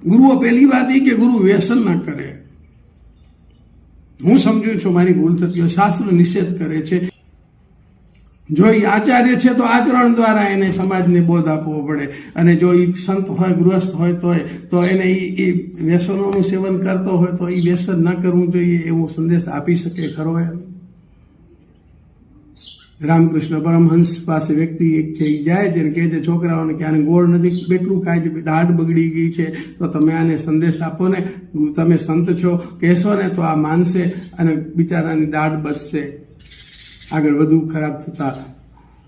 ગુરુઓ પહેલી વાત એ કે ગુરુ વ્યસન ન કરે. હું સમજુ છું મારી ભૂલ થતી હોય, શાસ્ત્ર નિષેધ કરે છે. જો એ આચાર્ય છે તો આચરણ દ્વારા એને સમાજને બોધ આપવો પડે, અને જો એ સંત હોય, ગૃહસ્થ હોય તો એને એ વ્યસનોનું સેવન કરતો હોય તો એ વ્યસન ન કરવું જોઈએ એવો સંદેશ આપી શકે ખરો એમ. રામકૃષ્ણ પરમહંસ પાસે વ્યક્તિ એક છે, એ જાય છે અને કહે છે છોકરાઓને કે આને ગોળ નથી બેટલું ખાય છે, દાઢ બગડી ગઈ છે, તો તમે આને સંદેશ આપો ને, તમે સંત છો કહેશો ને તો આ માનશે અને બિચારાની દાઢ બચશે આગળ વધુ ખરાબ થતા.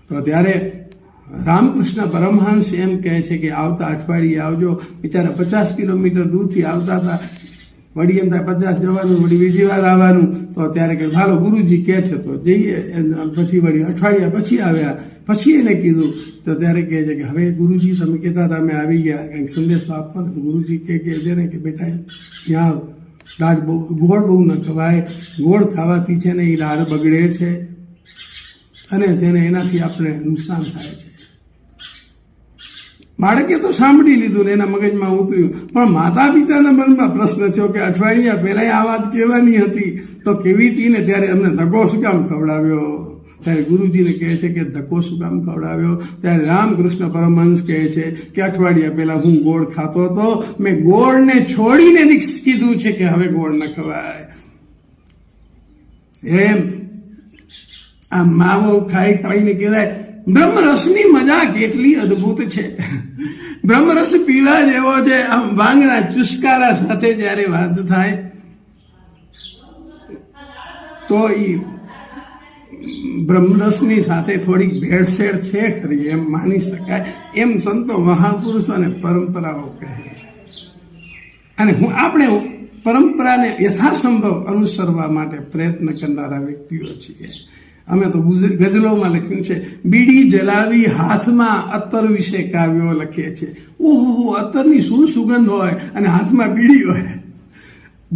તો ત્યારે રામકૃષ્ણ પરમહંસ એમ કહે છે કે આવતા અઠવાડિયે આવજો. બિચારા 50 કિલોમીટર દૂરથી આવતા હતા. વળી એમ થાય 50 જવાનું, વળી બીજી વાર આવવાનું. તો ત્યારે કે હાલો ગુરુજી કહે છે તો જઈએ. પછી વળી અઠવાડિયા પછી આવ્યા, પછી એને કીધું તો ત્યારે કહે છે કે હવે ગુરુજી તમે કહેતા હતા અમે આવી ગયા, કંઈક સંદેશો આપો ને. તો ગુરુજી કહે છે કે બેટા ત્યાં દાઢ ગોળ બહુ ન ખવાય, ગોળ ખાવાથી છે ને એ દાઢ બગડે છે અને જેને એનાથી આપણે નુકસાન થાય છે. બાળકે તો સાંભળી લીધું ને એના મગજમાં ઉતર્યું, પણ માતા પિતાના મનમાં પ્રશ્ન થયો કે અઠવાડિયા પહેલાં આ વાત કહેવાની હતી તો કેવી હતી ને, ત્યારે અમને ધક્કો શું કામ ખવડાવ્યો. ત્યારે ગુરુજીને કહે છે કે ધક્કો શું કામ ખવડાવ્યો. ત્યારે રામકૃષ્ણ પરમહંસ કહે છે કે અઠવાડિયા પહેલાં હું ગોળ ખાતો હતો, મેં ગોળને છોડીને કીધું છે કે હવે ગોળ ન ખવાય. એમ આ માવો ખાઈને કહેવાય બ્રહ્મરસની મજા કેટલી અદભુત છે. બ્રહ્મરસ પીવા જેવો છે. આમ વાંગના ચુસ્કારા સાથે જ્યારે વાત થાય તો એ બ્રહ્મરસની સાથે થોડીક ભેળસેળ છે ખરી એમ માની શકાય. એમ સંતો મહાપુરુષો અને પરંપરાઓ કહે છે. અને આપણે પરંપરાને યથાસંભવ અનુસરવા માટે પ્રયત્ન કરનારા વ્યક્તિઓ છીએ. અમે તો ગઝલોમાં લખ્યું છે, બીડી જલાવી હાથમાં અત્તર વિશે કાવ્યો લખીએ છીએ. ઓહો, અત્તરની શું સુગંધ હોય અને હાથમાં બીડી હોય.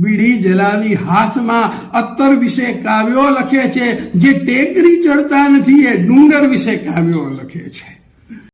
બીડી જલાવી હાથમાં અત્તર વિશે કાવ્યો લખે છે. જે ટેકરી ચડતા નથી એ ડુંગર વિશે કાવ્યો લખે છે.